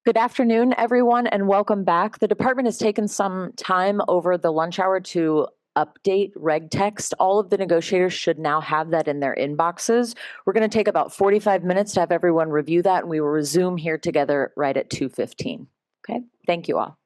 Good afternoon, everyone, and welcome back. The department has taken some time over the lunch hour to update reg text. All of the negotiators should now have that in their inboxes. We're going to take about 45 minutes to have everyone review that, and we will resume here together right at 2:15. Okay, thank you all.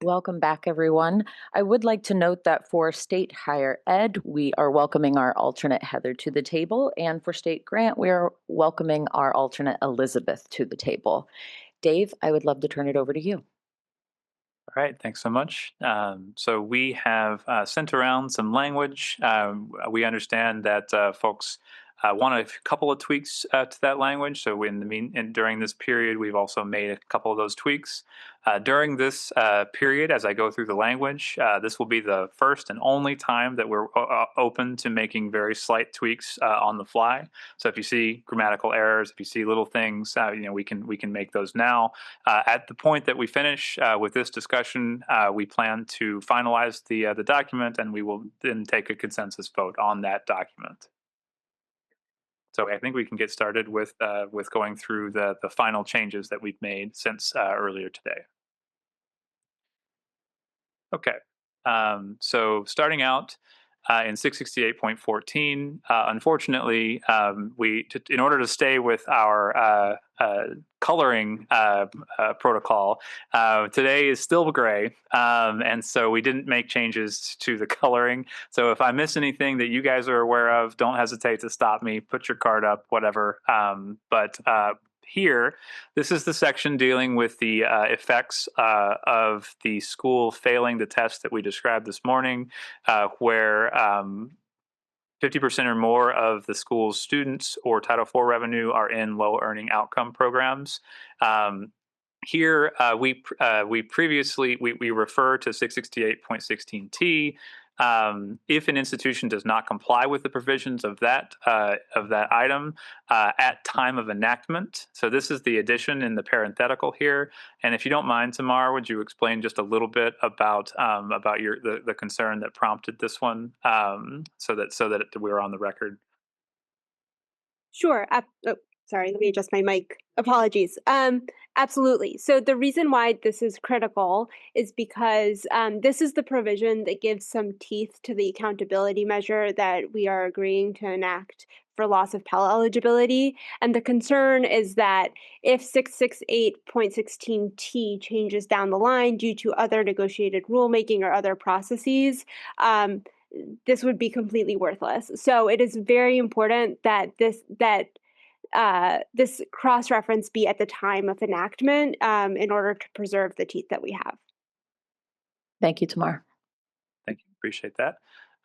Welcome back, everyone. I would like to note that for state higher ed, we are welcoming our alternate Heather to the table, and for state grant, we are welcoming our alternate Elizabeth to the table. Dave, I would love to turn it over to you. All right, thanks so much. So we have sent around some language. We understand that folks want a couple of tweaks to that language. So during this period, we've also made a couple of those tweaks. During this period, as I go through the language, this will be the first and only time that we're open to making very slight tweaks on the fly. So if you see grammatical errors, if you see little things, we can make those now. At the point that we finish with this discussion, we plan to finalize the document, and we will then take a consensus vote on that document. So I think we can get started with going through the final changes that we've made since earlier today. Okay. So starting out in 668.14, unfortunately, in order to stay with our coloring protocol, today is still gray, and so we didn't make changes to the coloring. So if I miss anything that you guys are aware of, don't hesitate to stop me, put your card up, whatever. But here, this is the section dealing with the effects of the school failing the test that we described this morning, where 50% or more of the school's students or Title IV revenue are in low earning outcome programs. Here, we previously refer to 668.16T. If an institution does not comply with the provisions of that item at time of enactment, so this is the addition in the parenthetical here. And if you don't mind, Tamar, would you explain just a little bit about the concern that prompted this one, so that we're on the record? Sure. Sorry, let me adjust my mic. Apologies. Absolutely. So the reason why this is critical is because this is the provision that gives some teeth to the accountability measure that we are agreeing to enact for loss of Pell eligibility. And the concern is that if 668.16T changes down the line due to other negotiated rulemaking or other processes, this would be completely worthless. So it is very important that this cross-reference be at the time of enactment in order to preserve the teeth that we have. Thank you, Tamar. Thank you. Appreciate that.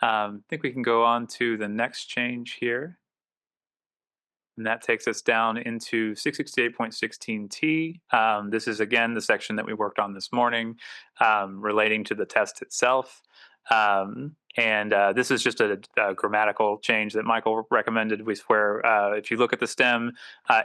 I think we can go on to the next change here. And that takes us down into 668.16T. This is, again, the section that we worked on this morning relating to the test itself. And this is just a grammatical change that Michael recommended, where if you look at the stem,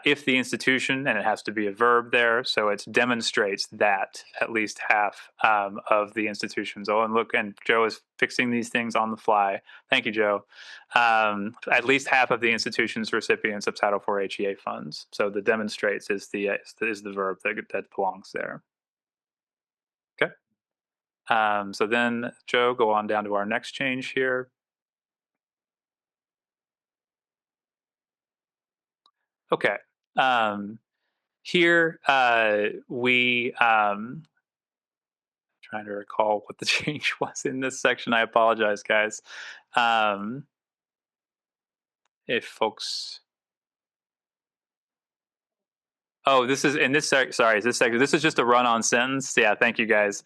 if the institution, and it has to be a verb there, so it demonstrates that at least half of the institutions. Oh, and Joe is fixing these things on the fly. Thank you, Joe. At least half of the institution's recipients of Title IV HEA funds. So the demonstrates is the verb that belongs there. Okay. So then, Joe, go on down to our next change here. Okay. Here we trying to recall what the change was in this section. I apologize, guys. If folks. Oh, this is in this sorry, this section. This is just a run-on sentence. Yeah, thank you, guys.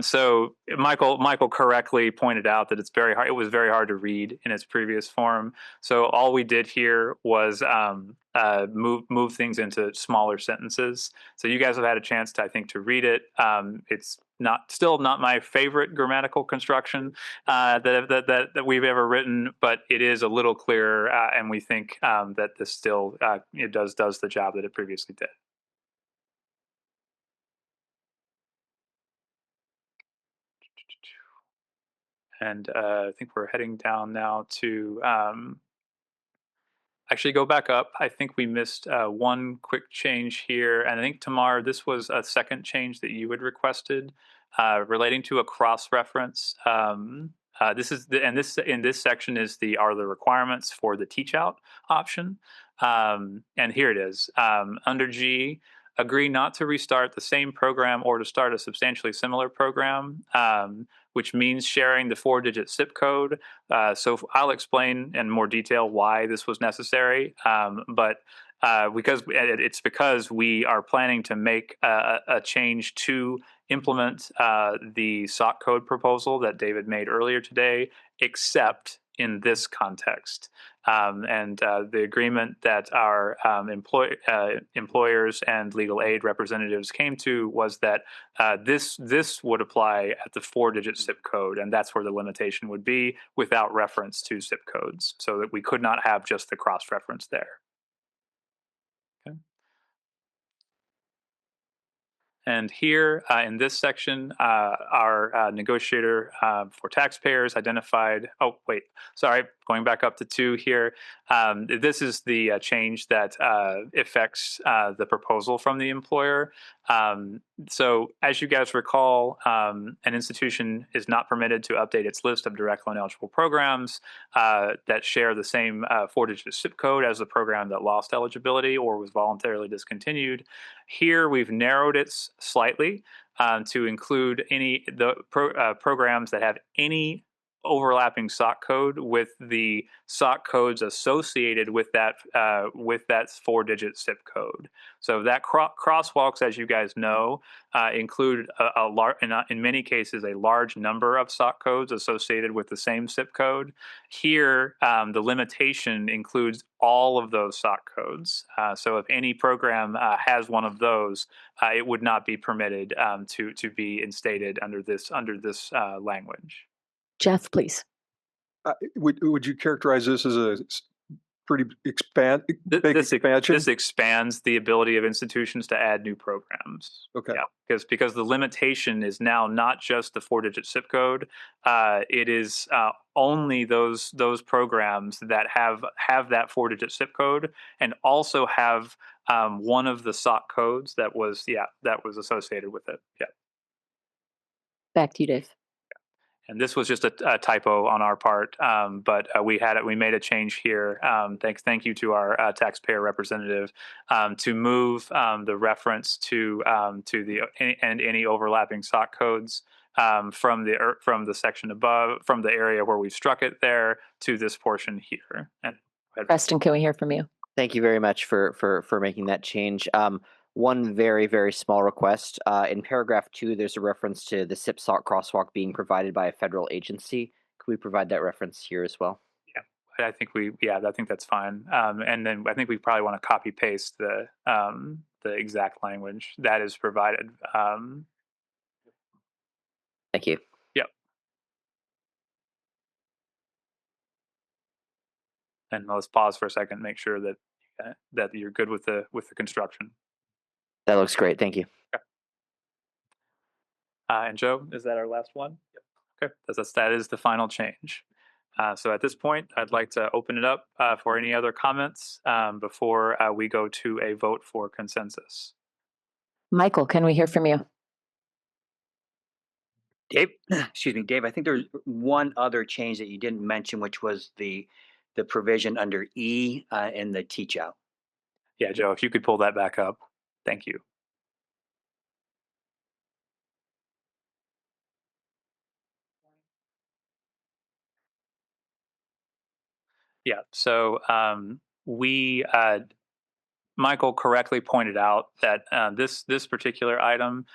So Michael correctly pointed out that it's very hard. It was very hard to read in its previous form. So all we did here was move things into smaller sentences. So you guys have had a chance to, I think, to read it. It's still not my favorite grammatical construction that we've ever written, but it is a little clearer, and we think that this still it does the job that it previously did. And I think we're heading down now to actually go back up. I think we missed one quick change here, and I think, Tamar, this was a second change that you had requested relating to a cross-reference. This is in this section are the requirements for the teach out option, and here it is under G. agree not to restart the same program or to start a substantially similar program, which means sharing the 4-digit zip code. So I'll explain in more detail why this was necessary, but because we are planning to make a change to implement the SOC code proposal that David made earlier today, except in this context. The agreement that our employers and legal aid representatives came to was that this would apply at the 4-digit zip code, and that's where the limitation would be without reference to zip codes, so that we could not have just the cross-reference there. Okay. And here in this section, our negotiator for taxpayers identified, oh, wait, sorry, going back up to 2 here. This is the change that affects the proposal from the employer. So as you guys recall, an institution is not permitted to update its list of direct loan eligible programs that share the same 4-digit zip code as the program that lost eligibility or was voluntarily discontinued. Here we've narrowed it slightly to include programs that have any overlapping SOC code with the SOC codes associated with that 4-digit zip code. So that crosswalks, as you guys know, include in many cases a large number of SOC codes associated with the same zip code. Here, the limitation includes all of those SOC codes. So if any program has one of those, it would not be permitted to be instated under this language. Jeff, please. Would you characterize this as a pretty big expansion? This expands the ability of institutions to add new programs. Okay. Yeah, because the limitation is now not just the 4-digit zip code. It is only those programs that have that 4-digit zip code and also have one of the SOC codes that was associated with it. Yeah. Back to you, Dave. And this was just a typo on our part, but we made a change here. Thank you to our taxpayer representative to move the reference to any overlapping SOC codes from the section above, from the area where we struck it there, to this portion here. And Preston, can we hear from you? Thank you very much for making that change. One very, very small request. In paragraph 2, there's a reference to the SIP-SOC crosswalk being provided by a federal agency. Could we provide that reference here as well? Yeah, I think that's fine. And then I think we probably want to copy paste the exact language that is provided. Thank you. Yep. And let's pause for a second, make sure that you're good with the construction. That looks great. Thank you. Okay. And Joe, is that our last one? Yep. Okay, that is the final change. So at this point, I'd like to open it up for any other comments before we go to a vote for consensus. Michael, can we hear from you? Dave, excuse me, Dave, I think there's one other change that you didn't mention, which was the provision under E in the teach out. Yeah, Joe, if you could pull that back up. Thank you. Yeah, so Michael correctly pointed out that this particular item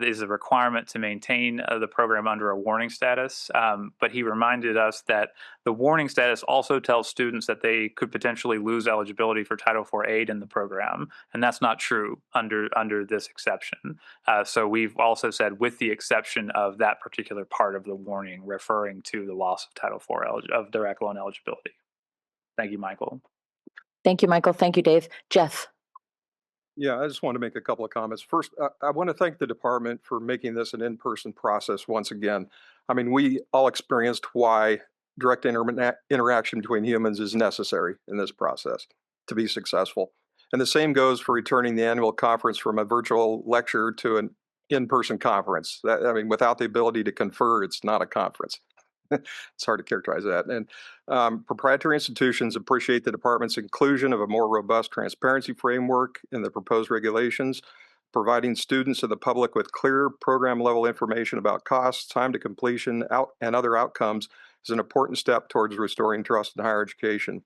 is a requirement to maintain the program under a warning status, but he reminded us that the warning status also tells students that they could potentially lose eligibility for Title IV aid in the program, and that's not true under this exception. So we've also said with the exception of that particular part of the warning referring to the loss of Title IV of direct loan eligibility. Thank you, Michael. Thank you, Michael. Thank you, Dave. Jeff. Yeah, I just want to make a couple of comments. First, I want to thank the department for making this an in-person process once again. I mean, we all experienced why direct interaction between humans is necessary in this process to be successful. And the same goes for returning the annual conference from a virtual lecture to an in-person conference. Without the ability to confer, it's not a conference. It's hard to characterize that. And proprietary institutions appreciate the department's inclusion of a more robust transparency framework in the proposed regulations. Providing students and the public with clear program level information about costs, time to completion, and other outcomes is an important step towards restoring trust in higher education.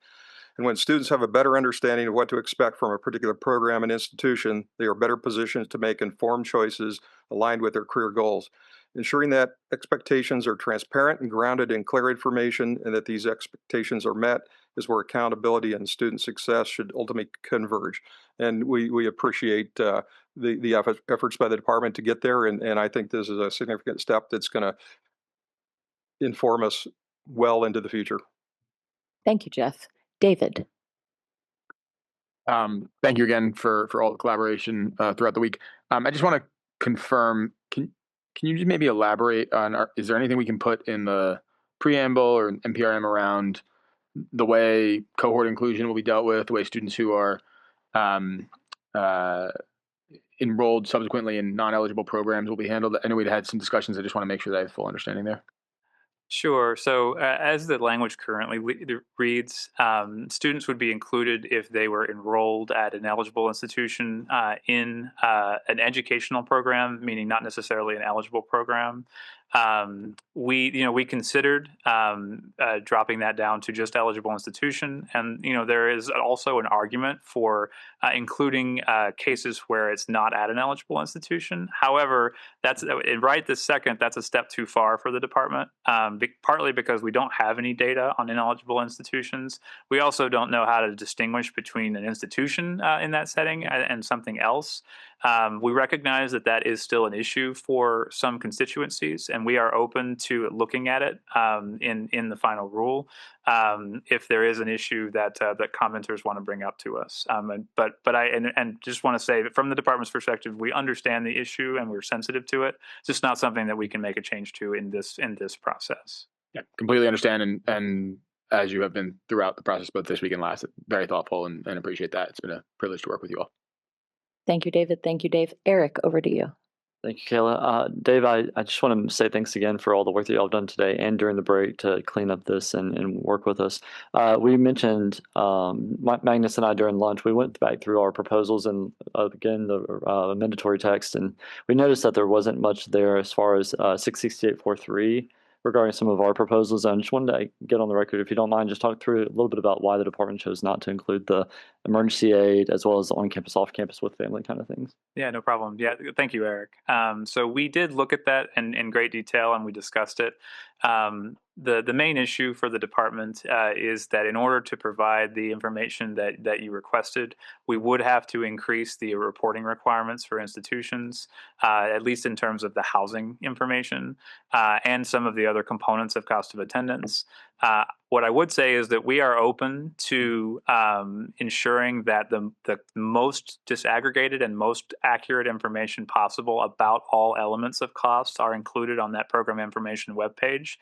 And when students have a better understanding of what to expect from a particular program and institution, they are better positioned to make informed choices aligned with their career goals. Ensuring that expectations are transparent and grounded in clear information and that these expectations are met is where accountability and student success should ultimately converge. And we appreciate the efforts by the department to get there. And I think this is a significant step that's going to inform us well into the future. Thank you, Jeff. David. Thank you again for all the collaboration throughout the week. I just want to confirm, can you just maybe elaborate on, is there anything we can put in the preamble or NPRM around the way cohort inclusion will be dealt with, the way students who are enrolled subsequently in non-eligible programs will be handled? I know we'd had some discussions. I just want to make sure that I have full understanding there. Sure. So as the language currently reads, students would be included if they were enrolled at an eligible institution in an educational program, meaning not necessarily an eligible program. We considered dropping that down to just eligible institution, and there is also an argument for including cases where it's not at an eligible institution. However, that's right this second, that's a step too far for the department. Partly because we don't have any data on ineligible institutions. We also don't know how to distinguish between an institution in that setting and something else. We recognize that that is still an issue for some constituencies, and we are open to looking at it in the final rule if there is an issue that commenters want to bring up to us. But I just want to say that from the department's perspective, we understand the issue and we're sensitive to it. It's just not something that we can make a change to in this process. Yeah, completely understand, and as you have been throughout the process, both this week and last, very thoughtful and appreciate that. It's been a privilege to work with you all. Thank you, David. Thank you, Dave. Eric, over to you. Thank you, Kayla. Dave, I just want to say thanks again for all the work that y'all have done today and during the break to clean up this and work with us. We mentioned, Magnus and I during lunch, we went back through our proposals and again, the mandatory text, and we noticed that there wasn't much there as far as 668.43 regarding some of our proposals. I just wanted to get on the record, if you don't mind, just talk through a little bit about why the department chose not to include the emergency aid as well as on-campus, off-campus with family kind of things. Yeah, no problem. Yeah, thank you, Eric. So we did look at that in great detail and we discussed it. The main issue for the department is that in order to provide the information that you requested, we would have to increase the reporting requirements for institutions, at least in terms of the housing information and some of the other components of cost of attendance. What I would say is that we are open to ensuring that the most disaggregated and most accurate information possible about all elements of costs are included on that program information webpage.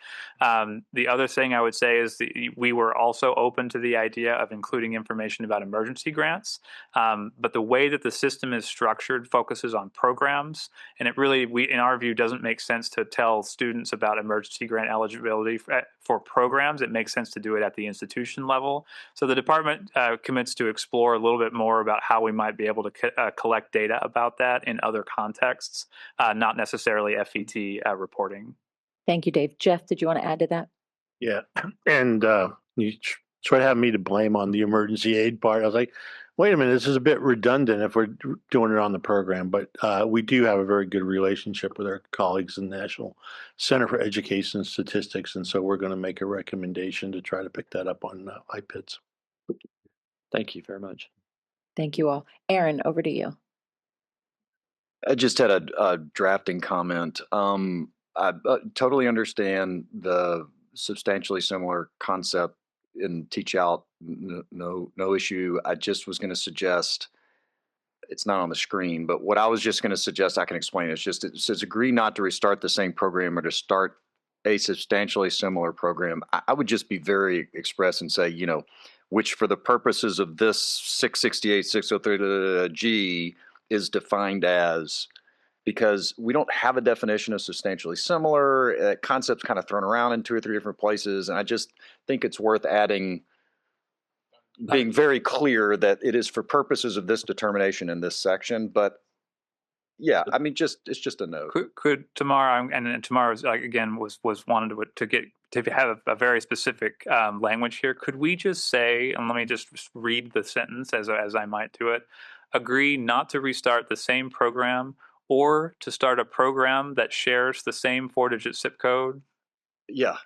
The other thing I would say is that we were also open to the idea of including information about emergency grants, but the way that the system is structured focuses on programs, and it really, in our view, doesn't make sense to tell students about emergency grant eligibility for programs. It makes sense to do it at the institution level. So the department commits to explore a little bit more about how we might be able to collect data about that in other contexts, not necessarily FET reporting. Thank you, Dave. Jeff, did you want to add to that? Yeah, and you sort of have me to blame on the emergency aid part. I was like, wait a minute, this is a bit redundant if we're doing it on the program, but we do have a very good relationship with our colleagues in the National Center for Education and Statistics, and so we're going to make a recommendation to try to pick that up on IPIDs. Thank you very much. Thank you all. Aaron, over to you. I just had a drafting comment. I totally understand the substantially similar concept in teach out, no issue. I just was going to suggest, it's not on the screen, but what I was just going to suggest, I can explain. It's just, it says agree not to restart the same program or to start a substantially similar program. I would just be very express and say, which for the purposes of this 668, 603 G is defined as, because we don't have a definition of substantially similar. Concepts kind of thrown around in 2 or 3 different places. And I just think it's worth adding, being very clear that it is for purposes of this determination in this section, but Yeah, I mean, it's just a note. Could tomorrow, and then tomorrow's like again was wanted to have a very specific language here. Could we just say, and let me just read the sentence as I might do it, agree not to restart the same program or to start a program that shares the same 4-digit zip code? Yeah,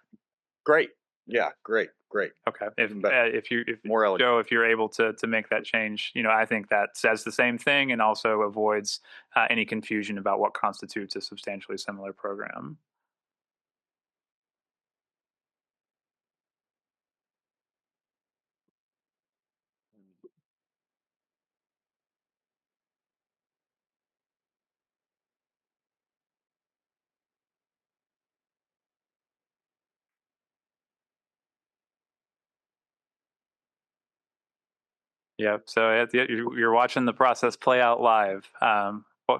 great. Yeah, great. Okay. If More elegant. Joe, if you're able to make that change, I think that says the same thing and also avoids any confusion about what constitutes a substantially similar program. Yep. So you're watching the process play out live,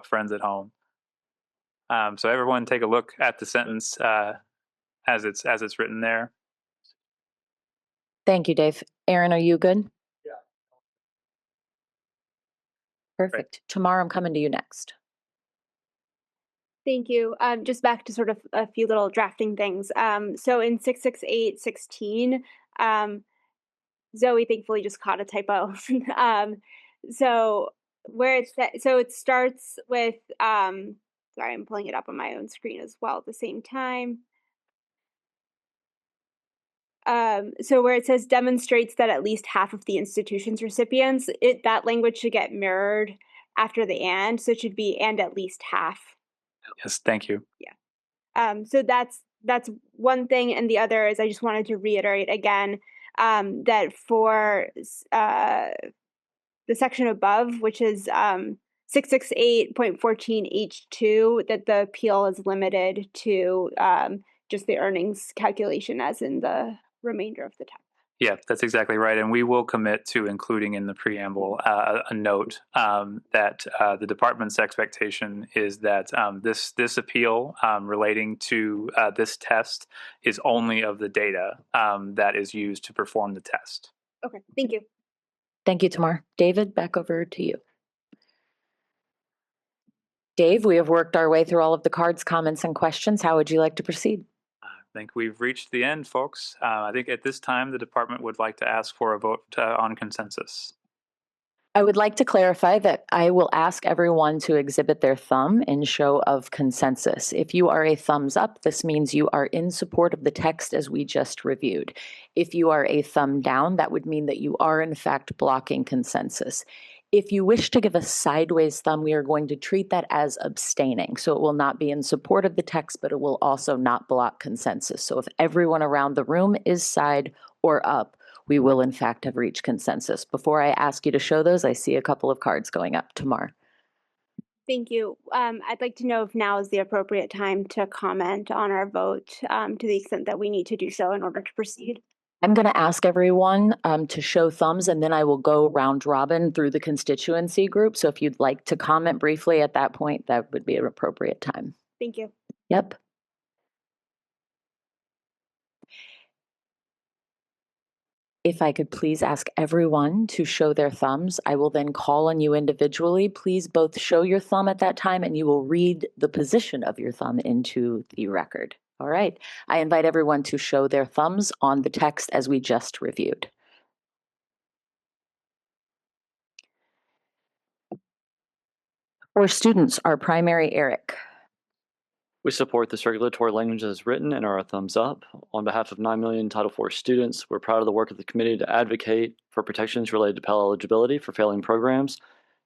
friends at home. So everyone take a look at the sentence as it's written there. Thank you, Dave. Aaron, are you good? Yeah. Perfect. Tamar, I'm coming to you next. Thank you. Just back to sort of a few little drafting things. So in 66816, Zoe thankfully just caught a typo. So it starts with, sorry, I'm pulling it up on my own screen as well at the same time. So where it says demonstrates that at least half of the institution's recipients, that language should get mirrored after the and, so it should be and at least half. Yes, thank you. Yeah. So that's one thing, and the other is I just wanted to reiterate again that for the section above, which is 668.14H2, that the appeal is limited to just the earnings calculation as in the remainder of the text. Yeah, that's exactly right. And we will commit to including in the preamble a note that the department's expectation is that this appeal relating to this test is only of the data that is used to perform the test. Okay, thank you. Thank you, Tamar. David, back over to you. Dave, we have worked our way through all of the cards, comments, and questions. How would you like to proceed? I think we've reached the end, folks. I think at this time, the department would like to ask for a vote on consensus. I would like to clarify that I will ask everyone to exhibit their thumb in show of consensus. If you are a thumbs up, this means you are in support of the text as we just reviewed. If you are a thumb down, that would mean that you are in fact blocking consensus. If you wish to give a sideways thumb, we are going to treat that as abstaining. So it will not be in support of the text, but it will also not block consensus. So if everyone around the room is side or up, we will in fact have reached consensus. Before I ask you to show those, I see a couple of cards going up. Tamar. Thank you. I'd like to know if now is the appropriate time to comment on our vote to the extent that we need to do so in order to proceed. I'm going to ask everyone to show thumbs, and then I will go round robin through the constituency group. So if you'd like to comment briefly at that point, that would be an appropriate time. Thank you. Yep. If I could please ask everyone to show their thumbs, I will then call on you individually. Please both show your thumb at that time, and you will read the position of your thumb into the record. All right. I invite everyone to show their thumbs on the text as we just reviewed. For students, our primary Eric. We support this regulatory language as written and are a thumbs up. On behalf of 9 million Title IV students, we're proud of the work of the committee to advocate for protections related to Pell eligibility for failing programs,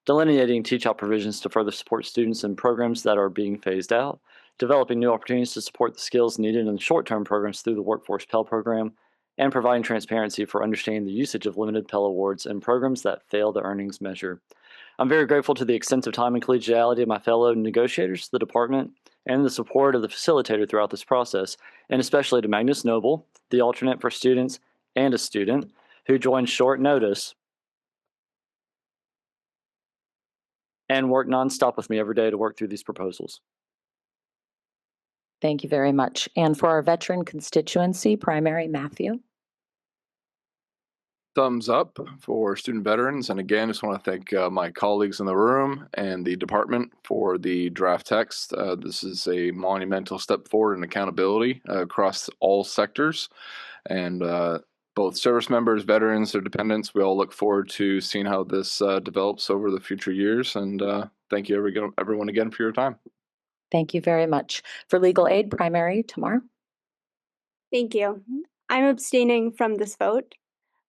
delineating teach-out provisions to further support students in programs that are being phased out, developing new opportunities to support the skills needed in short-term programs through the Workforce Pell program, and providing transparency for understanding the usage of limited Pell awards in programs that fail the earnings measure. I'm very grateful to the extensive time and collegiality of my fellow negotiators, the department, and the support of the facilitator throughout this process, and especially to Magnus Noble, the alternate for students and a student, who joined short notice and worked nonstop with me every day to work through these proposals. Thank you very much. And for our veteran constituency, primary Matthew. thumbs up for student veterans. And again, just want to thank my colleagues in the room and the department for the draft text. This is a monumental step forward in accountability across all sectors. And both service members, veterans, their dependents, we all look forward to seeing how this develops over the future years. And thank you everyone again for your time. Thank you very much. For legal aid, primary, Tamar. Thank you. I'm abstaining from this vote.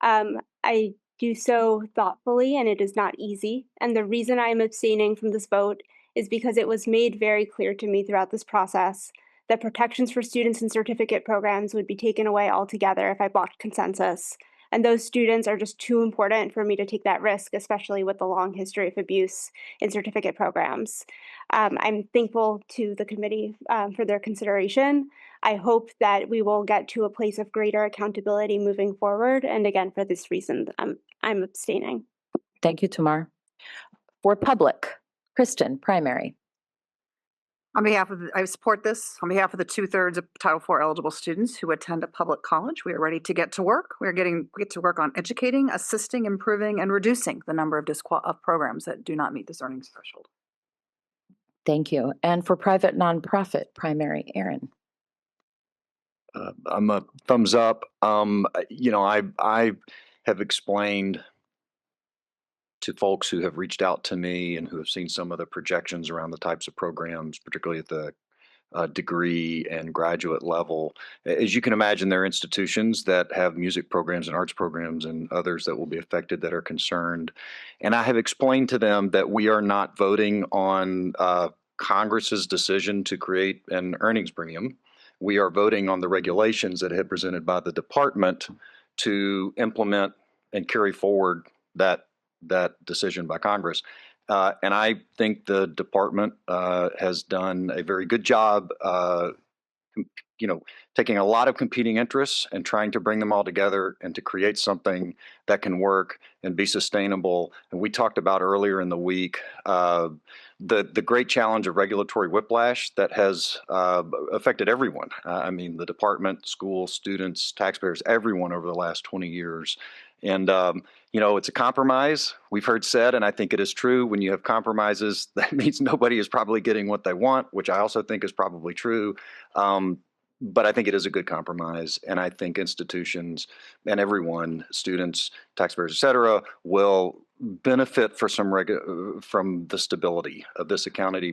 I do so thoughtfully, and it is not easy. And the reason I'm abstaining from this vote is because it was made very clear to me throughout this process that protections for students in certificate programs would be taken away altogether if I blocked consensus. And those students are just too important for me to take that risk, especially with the long history of abuse in certificate programs. I'm thankful to the committee for their consideration. I hope that we will get to a place of greater accountability moving forward. And again, for this reason, I'm abstaining. Thank you, Tamar. For public, Kristen, primary. On behalf of, I support this. On behalf of the 2/3 of Title IV eligible students who attend a public college, we are ready to get to work. We get to work on educating, assisting, improving, and reducing the number of programs that do not meet this earnings threshold. Thank you. And for private nonprofit, primary, Aaron. I'm a thumbs up. I have explained to folks who have reached out to me and who have seen some of the projections around the types of programs, particularly at the degree and graduate level. As you can imagine, there are institutions that have music programs and arts programs and others that will be affected that are concerned. And I have explained to them that we are not voting on Congress's decision to create an earnings premium. We are voting on the regulations that have presented by the department to implement and carry forward that decision by Congress. And I think the department has done a very good job, taking a lot of competing interests and trying to bring them all together and to create something that can work and be sustainable. And we talked about earlier in the week the great challenge of regulatory whiplash that has affected everyone. The department, schools, students, taxpayers, everyone over the last 20 years. And, it's a compromise, we've heard said, and I think it is true. When you have compromises, that means nobody is probably getting what they want, which I also think is probably true. But I think it is a good compromise. And I think institutions and everyone, students, taxpayers, et cetera, will benefit from the stability of this accountability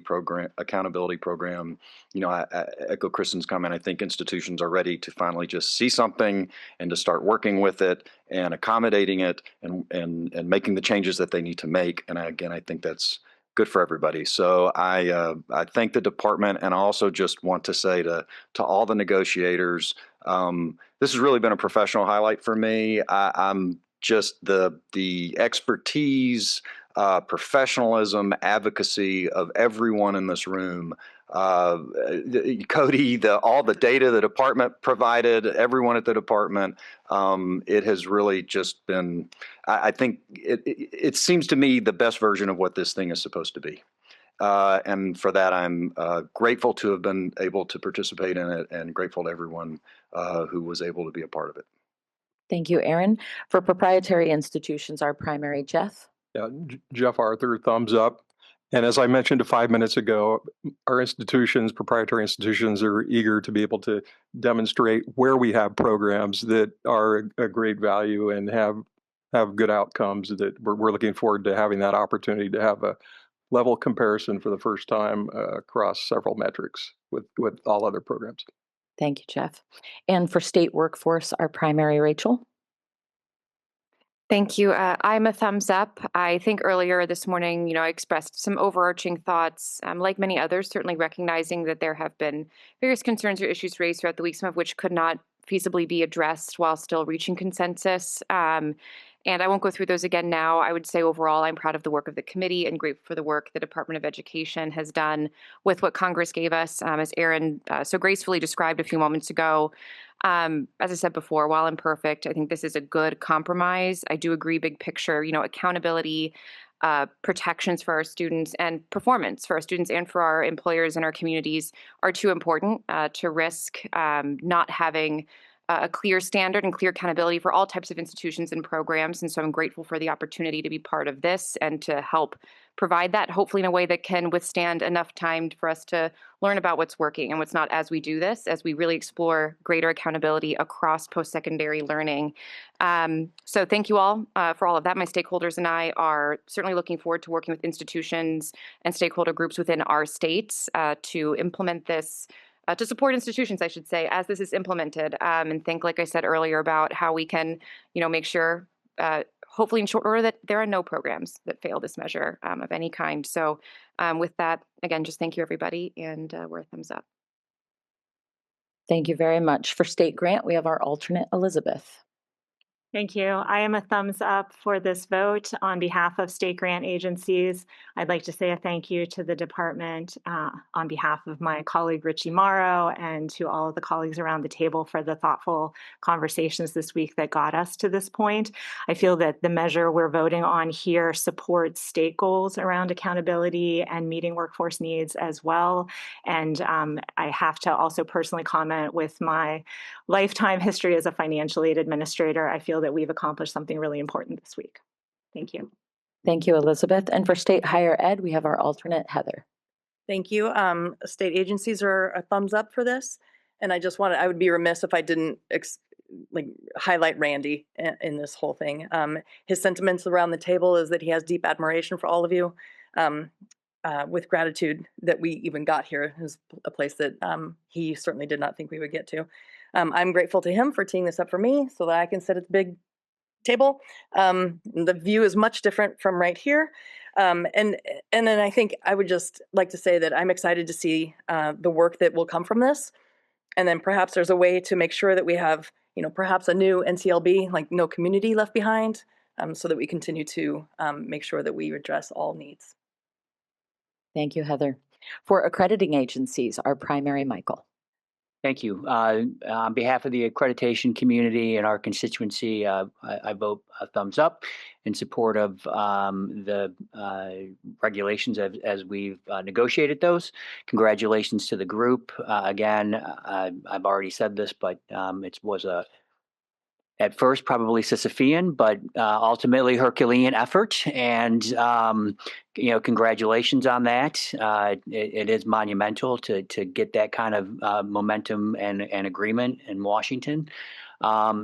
program. I echo Kristen's comment. I think institutions are ready to finally just see something and to start working with it and accommodating it and making the changes that they need to make. And I think that's good for everybody. So I thank the department, and I also just want to say to all the negotiators, this has really been a professional highlight for me. I'm just the expertise, professionalism, advocacy of everyone in this room. Cody, all the data the department provided, everyone at the department, it has really just been, I think it seems to me the best version of what this thing is supposed to be. And for that, I'm grateful to have been able to participate in it and grateful to everyone who was able to be a part of it. Thank you, Aaron. For proprietary institutions, our primary, Jeff. Yeah, Jeff Arthur, thumbs up. And as I mentioned 5 minutes ago, our institutions, proprietary institutions, are eager to be able to demonstrate where we have programs that are a great value and have good outcomes. That we're looking forward to having that opportunity to have a level comparison for the first time across several metrics with all other programs. Thank you, Jeff. And for state workforce, our primary, Rachel. Thank you. I'm a thumbs up. I think earlier this morning, I expressed some overarching thoughts, like many others, certainly recognizing that there have been various concerns or issues raised throughout the week, some of which could not feasibly be addressed while still reaching consensus. And I won't go through those again now. I would say overall, I'm proud of the work of the committee and grateful for the work the Department of Education has done with what Congress gave us, as Aaron so gracefully described a few moments ago. As I said before, while imperfect, I think this is a good compromise. I do agree, big picture, accountability, protections for our students, and performance for our students and for our employers and our communities are too important to risk not having a clear standard and clear accountability for all types of institutions and programs. And so I'm grateful for the opportunity to be part of this and to help provide that, hopefully in a way that can withstand enough time for us to learn about what's working and what's not as we do this, as we really explore greater accountability across post-secondary learning. So thank you all for all of that. My stakeholders and I are certainly looking forward to working with institutions and stakeholder groups within our states to implement this, to support institutions, I should say, as this is implemented, and think, like I said earlier, about how we can, make sure, hopefully in short order, that there are no programs that fail this measure of any kind. So with that, again, just thank you, everybody, and we're a thumbs up. Thank you very much. For State Grant, we have our alternate, Elizabeth. Thank you. I am a thumbs up for this vote on behalf of state grant agencies. I'd like to say a thank you to the department on behalf of my colleague Richie Morrow and to all of the colleagues around the table for the thoughtful conversations this week that got us to this point. I feel that the measure we're voting on here supports state goals around accountability and meeting workforce needs as well. And I have to also personally comment, with my lifetime history as a financial aid administrator, I feel that we've accomplished something really important this week. Thank you. Thank you, Elizabeth. And for State Higher Ed, we have our alternate, Heather. Thank you. State agencies are a thumbs up for this. And I would be remiss if I didn't highlight Randy in this whole thing. His sentiments around the table is that he has deep admiration for all of you, with gratitude that we even got here. Is a place that he certainly did not think we would get to. I'm grateful to him for teeing this up for me so that I can sit at the big table. The view is much different from right here. And then I think I would just like to say that I'm excited to see the work that will come from this. And then perhaps there's a way to make sure that we have, perhaps a new NCLB, like no community left behind, so that we continue to make sure that we address all needs. Thank you, Heather. For accrediting agencies, our primary, Michael. Thank you. On behalf of the accreditation community and our constituency, I vote a thumbs up in support of the regulations as we've negotiated those. Congratulations to the group. Again, I've already said this, but it was at first probably Sisyphean, but ultimately Herculean effort. And, congratulations on that. It is monumental to get that kind of momentum and agreement in Washington.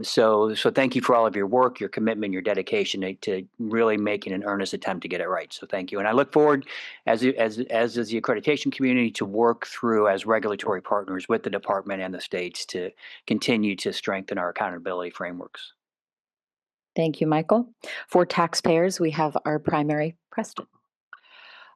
So thank you for all of your work, your commitment, your dedication to really making an earnest attempt to get it right. So thank you. And I look forward, as is the accreditation community, to work through as regulatory partners with the department and the states to continue to strengthen our accountability frameworks. Thank you, Michael. For taxpayers, we have our primary, Preston.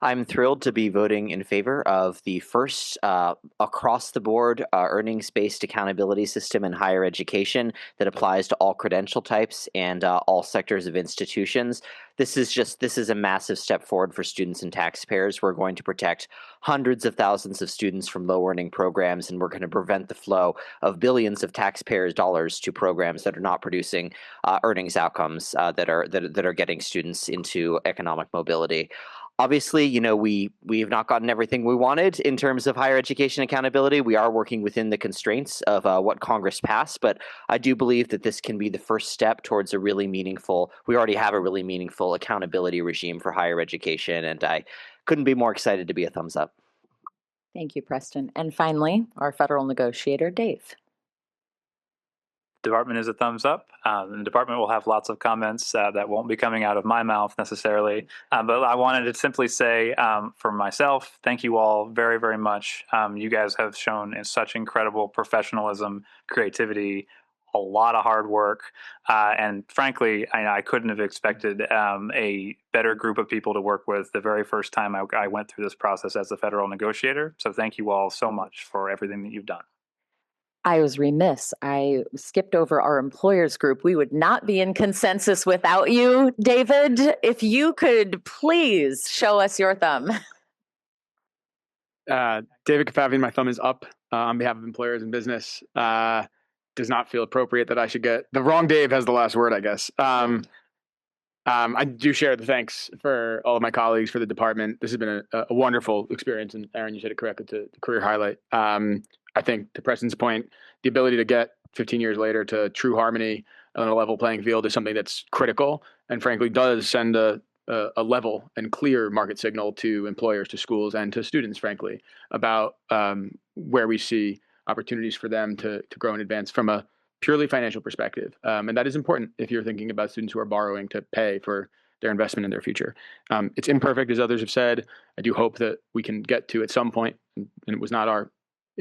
I'm thrilled to be voting in favor of the first across-the-board earnings-based accountability system in higher education that applies to all credential types and all sectors of institutions. This is a massive step forward for students and taxpayers. We're going to protect hundreds of thousands of students from low-earning programs, and we're going to prevent the flow of billions of taxpayers' dollars to programs that are not producing earnings outcomes that are getting students into economic mobility. Obviously, we have not gotten everything we wanted in terms of higher education accountability. We are working within the constraints of what Congress passed, but I do believe that this can be the first step towards we already have a really meaningful accountability regime for higher education, and I couldn't be more excited to be a thumbs up. Thank you, Preston. And finally, our federal negotiator, Dave. Department is a thumbs up. The department will have lots of comments that won't be coming out of my mouth necessarily. But I wanted to simply say for myself, thank you all very, very much. You guys have shown such incredible professionalism, creativity, a lot of hard work. And frankly, I couldn't have expected a better group of people to work with the very first time I went through this process as a federal negotiator. So thank you all so much for everything that you've done. I was remiss. I skipped over our employers group. We would not be in consensus without you, David. If you could please show us your thumb. David Kafavian, my thumb is up on behalf of employers and business. Does not feel appropriate that I should get the wrong Dave has the last word, I guess. I do share the thanks for all of my colleagues, for the department. This has been a wonderful experience, and Aaron, you said it correctly, to career highlight. I think, to Preston's point, the ability to get 15 years later to true harmony on a level playing field is something that's critical and frankly does send a level and clear market signal to employers, to schools, and to students, frankly, about where we see opportunities for them to grow and advance from a purely financial perspective. And that is important if you're thinking about students who are borrowing to pay for their investment in their future. It's imperfect, as others have said. I do hope that we can get to at some point, and it was not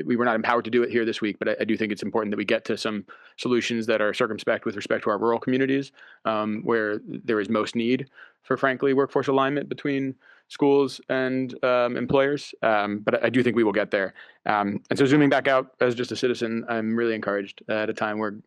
we were not empowered to do it here this week, but I do think it's important that we get to some solutions that are circumspect with respect to our rural communities, where there is most need for, frankly, workforce alignment between schools and employers. But I do think we will get there. And so zooming back out as just a citizen, I'm really encouraged at a time where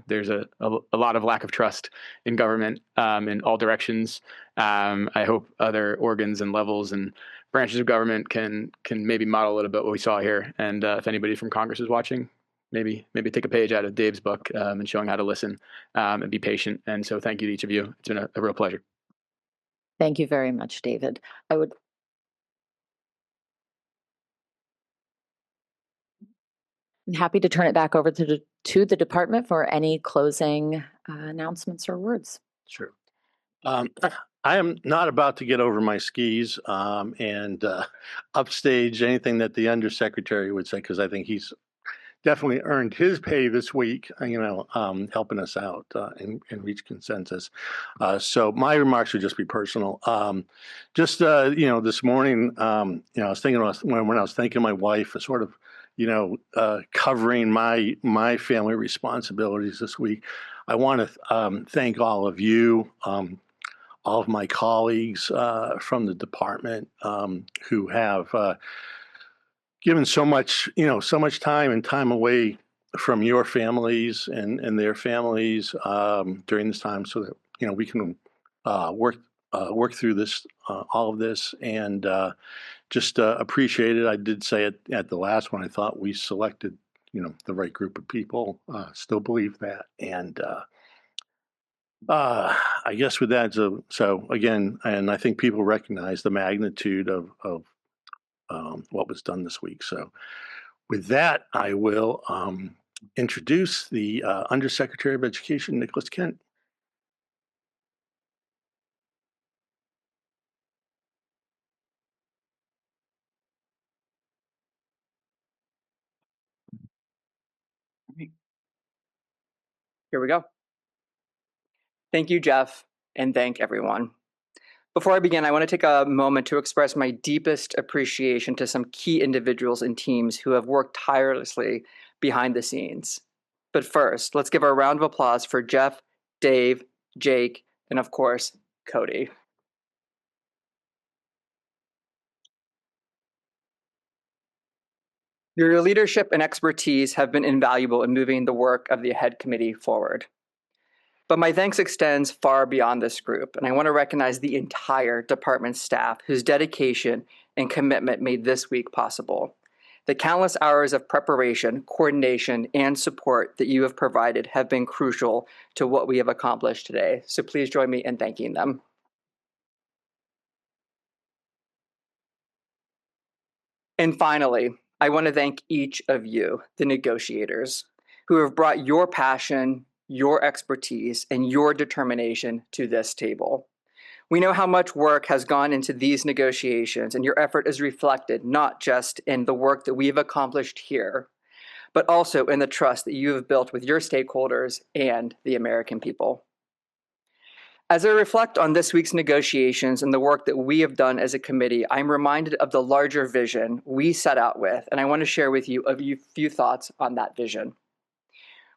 there's a lot of lack of trust in government in all directions. I hope other organs and levels and branches of government can maybe model a little bit what we saw here. And if anybody from Congress is watching, maybe take a page out of Dave's book and showing how to listen and be patient. And so thank you to each of you. It's been a real pleasure. Thank you very much, David. I'm happy to turn it back over to the department for any closing announcements or words. Sure. I am not about to get over my skis and upstage anything that the undersecretary would say, because I think he's definitely earned his pay this week, helping us out and reach consensus. So my remarks would just be personal. This morning, I was thinking when I was thanking my wife, sort of, covering my family responsibilities this week. I want to thank all of you, all of my colleagues from the department who have given so much time and time away from your families and their families during this time, so that we can work through this, all of this, and just appreciate it. I did say it at the last one. I thought we selected the right group of people. Still believe that, and I guess with that, so again, and I think people recognize the magnitude of what was done this week. So with that, I will introduce the Undersecretary of Education, Nicholas Kent. Here we go. Thank you, Jeff, and thank everyone. Before I begin, I want to take a moment to express my deepest appreciation to some key individuals and teams who have worked tirelessly behind the scenes. But first, let's give a round of applause for Jeff, Dave, Jake, and of course, Cody. Your leadership and expertise have been invaluable in moving the work of the head committee forward. But my thanks extends far beyond this group, and I want to recognize the entire department staff whose dedication and commitment made this week possible. The countless hours of preparation, coordination, and support that you have provided have been crucial to what we have accomplished today. So please join me in thanking them. And finally, I want to thank each of you, the negotiators, who have brought your passion, your expertise, and your determination to this table. We know how much work has gone into these negotiations, and your effort is reflected not just in the work that we have accomplished here, but also in the trust that you have built with your stakeholders and the American people. As I reflect on this week's negotiations and the work that we have done as a committee, I'm reminded of the larger vision we set out with, and I want to share with you a few thoughts on that vision.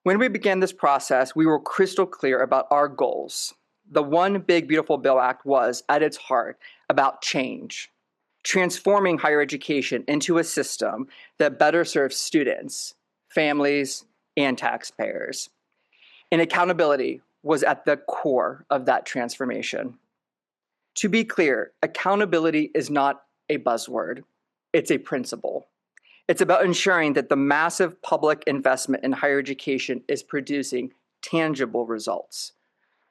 When we began this process, we were crystal clear about our goals. The One Big Beautiful Bill Act was, at its heart, about change, transforming higher education into a system that better serves students, families, and taxpayers. And accountability was at the core of that transformation. To be clear, accountability is not a buzzword, it's a principle. It's about ensuring that the massive public investment in higher education is producing tangible results.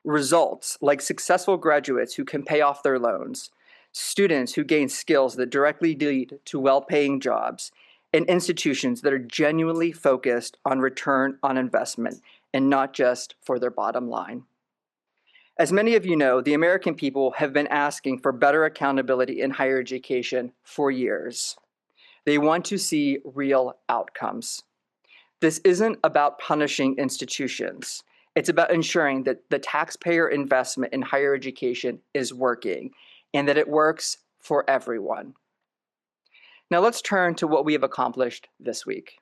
Results like successful graduates who can pay off their loans, students who gain skills that directly lead to well-paying jobs, and institutions that are genuinely focused on return on investment and not just for their bottom line. As many of you know, the American people have been asking for better accountability in higher education for years. They want to see real outcomes. This isn't about punishing institutions. It's about ensuring that the taxpayer investment in higher education is working and that it works for everyone. Now let's turn to what we have accomplished this week.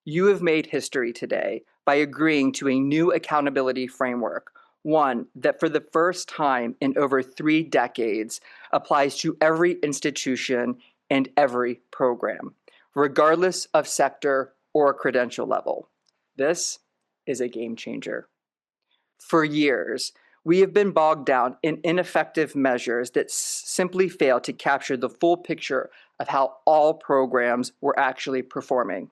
You have made history today by agreeing to a new accountability framework, one that for the first time in over 3 decades applies to every institution and every program, regardless of sector or credential level. This is a game changer. For years, we have been bogged down in ineffective measures that simply fail to capture the full picture of how all programs were actually performing.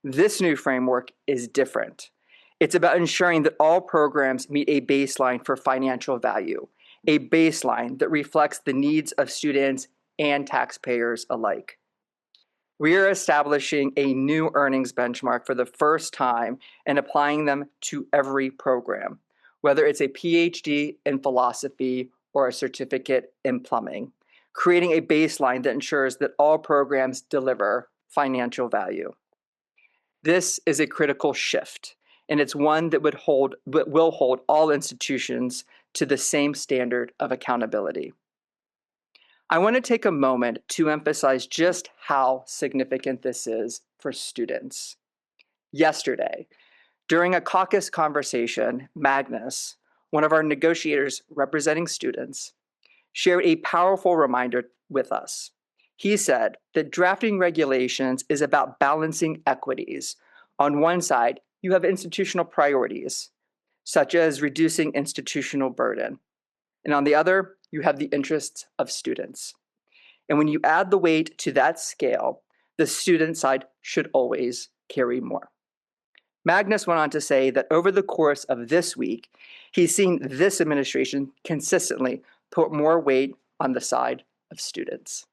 This new framework is different. It's about ensuring that all programs meet a baseline for financial value, a baseline that reflects the needs of students and taxpayers alike. We are establishing a new earnings benchmark for the first time and applying them to every program, whether it's a PhD in philosophy or a certificate in plumbing, creating a baseline that ensures that all programs deliver financial value. This is a critical shift, and it's one that will hold all institutions to the same standard of accountability. I want to take a moment to emphasize just how significant this is for students. Yesterday, during a caucus conversation, Magnus, one of our negotiators representing students, shared a powerful reminder with us. He said that drafting regulations is about balancing equities. On one side, you have institutional priorities, such as reducing institutional burden. And on the other, you have the interests of students. And when you add the weight to that scale, the student side should always carry more. Magnus went on to say that over the course of this week, he's seen this administration consistently put more weight on the side of students.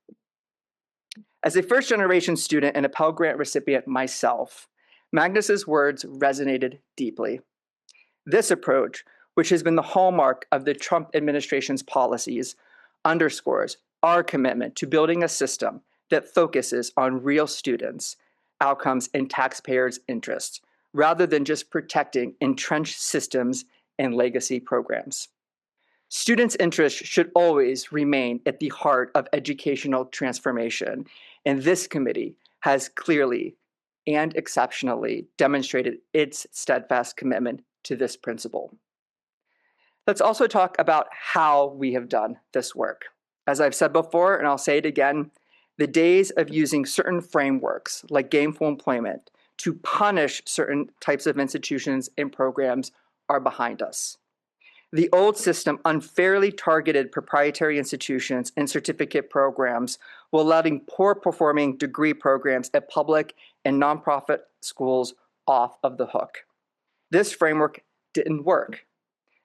As a first-generation student and a Pell Grant recipient myself, Magnus's words resonated deeply. This approach, which has been the hallmark of the Trump administration's policies, underscores our commitment to building a system that focuses on real students, outcomes, and taxpayers' interests, rather than just protecting entrenched systems and legacy programs. Students' interests should always remain at the heart of educational transformation, and this committee has clearly and exceptionally demonstrated its steadfast commitment to this principle. Let's also talk about how we have done this work. As I've said before, and I'll say it again, the days of using certain frameworks like gainful employment to punish certain types of institutions and programs are behind us. The old system unfairly targeted proprietary institutions and certificate programs while letting poor-performing degree programs at public and nonprofit schools off of the hook. This framework didn't work.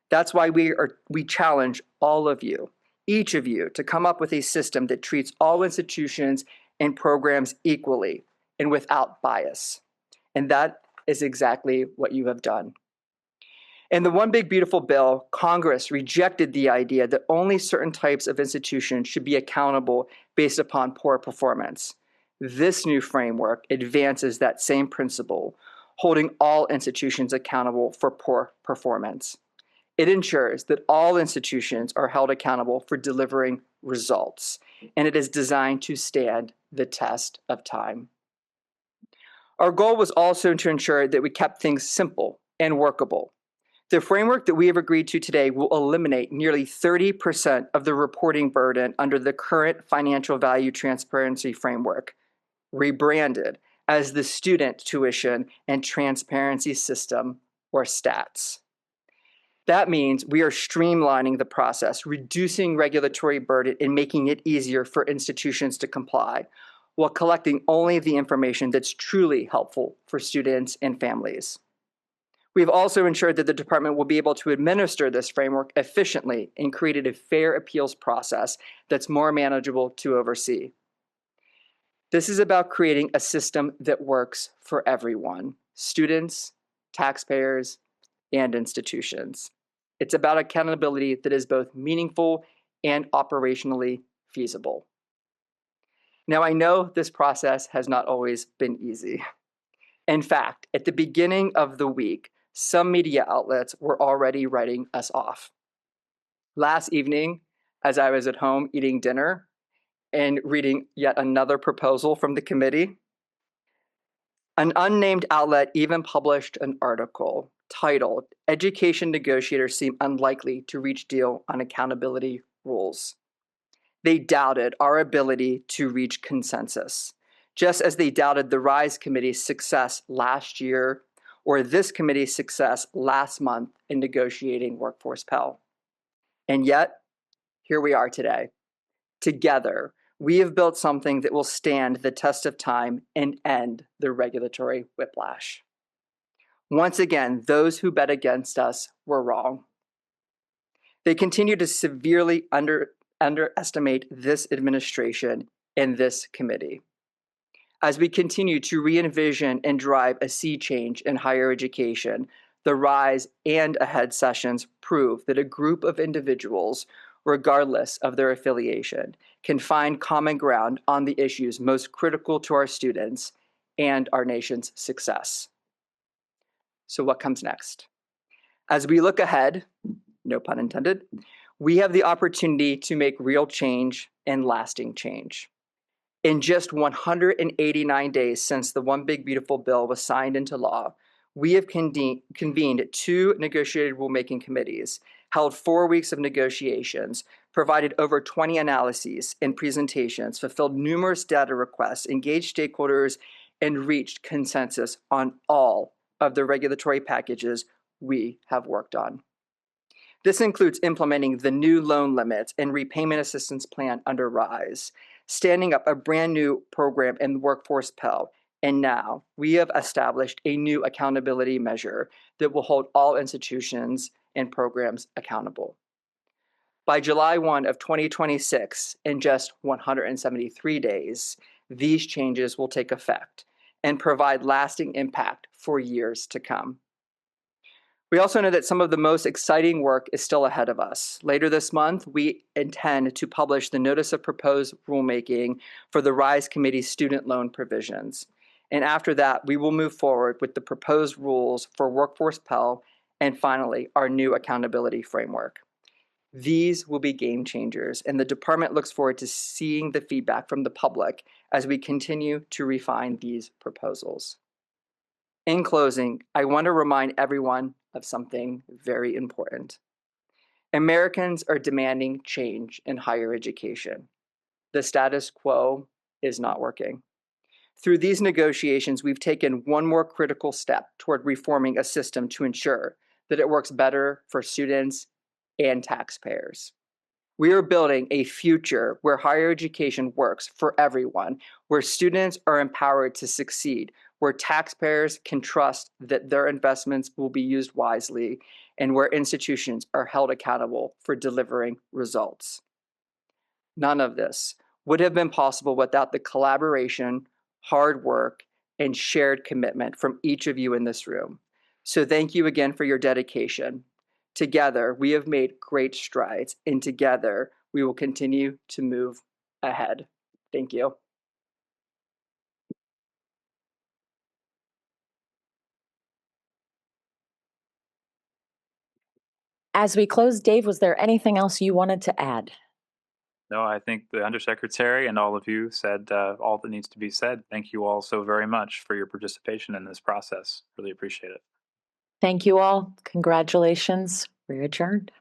That's why we challenge all of you, each of you, to come up with a system that treats all institutions and programs equally and without bias. And that is exactly what you have done. In the One Big Beautiful Bill, Congress rejected the idea that only certain types of institutions should be accountable based upon poor performance. This new framework advances that same principle, holding all institutions accountable for poor performance. It ensures that all institutions are held accountable for delivering results, and it is designed to stand the test of time. Our goal was also to ensure that we kept things simple and workable. The framework that we have agreed to today will eliminate nearly 30% of the reporting burden under the current financial value transparency framework, rebranded as the Student Tuition and Transparency System, or STATS. That means we are streamlining the process, reducing regulatory burden, and making it easier for institutions to comply, while collecting only the information that's truly helpful for students and families. We've also ensured that the department will be able to administer this framework efficiently and created a fair appeals process that's more manageable to oversee. This is about creating a system that works for everyone, students, taxpayers, and institutions. It's about accountability that is both meaningful and operationally feasible. Now, I know this process has not always been easy. In fact, at the beginning of the week, some media outlets were already writing us off. Last evening, as I was at home eating dinner and reading yet another proposal from the committee, an unnamed outlet even published an article titled, "Education Negotiators Seem Unlikely to Reach Deal on Accountability Rules." They doubted our ability to reach consensus, just as they doubted the RISE Committee's success last year or this committee's success last month in negotiating Workforce Pell. And yet, here we are today. Together, we have built something that will stand the test of time and end the regulatory whiplash. Once again, those who bet against us were wrong. They continue to severely underestimate this administration and this committee. As we continue to re-envision and drive a sea change in higher education, the RISE and AHEAD sessions prove that a group of individuals, regardless of their affiliation, can find common ground on the issues most critical to our students and our nation's success. So what comes next? As we look ahead, no pun intended, we have the opportunity to make real change and lasting change. In just 189 days since the One Big Beautiful Bill was signed into law, we have convened 2 negotiated rulemaking committees, held 4 weeks of negotiations, provided over 20 analyses and presentations, fulfilled numerous data requests, engaged stakeholders, and reached consensus on all of the regulatory packages we have worked on. This includes implementing the new loan limits and repayment assistance plan under RISE, standing up a brand new program in Workforce Pell, and now we have established a new accountability measure that will hold all institutions and programs accountable. By July 1 of 2026, in just 173 days, these changes will take effect and provide lasting impact for years to come. We also know that some of the most exciting work is still ahead of us. Later this month, we intend to publish the Notice of Proposed Rulemaking for the RISE Committee's student loan provisions. And after that, we will move forward with the proposed rules for Workforce Pell and finally, our new accountability framework. These will be game changers, and the department looks forward to seeing the feedback from the public as we continue to refine these proposals. In closing, I want to remind everyone of something very important. Americans are demanding change in higher education. The status quo is not working. Through these negotiations, we've taken one more critical step toward reforming a system to ensure that it works better for students and taxpayers. We are building a future where higher education works for everyone, where students are empowered to succeed, where taxpayers can trust that their investments will be used wisely, and where institutions are held accountable for delivering results. None of this would have been possible without the collaboration, hard work, and shared commitment from each of you in this room. So thank you again for your dedication. Together, we have made great strides, and together, we will continue to move ahead. Thank you. As we close, Dave, was there anything else you wanted to add? No, I think the Undersecretary and all of you said all that needs to be said. Thank you all so very much for your participation in this process. Really appreciate it. Thank you all. Congratulations. We're adjourned.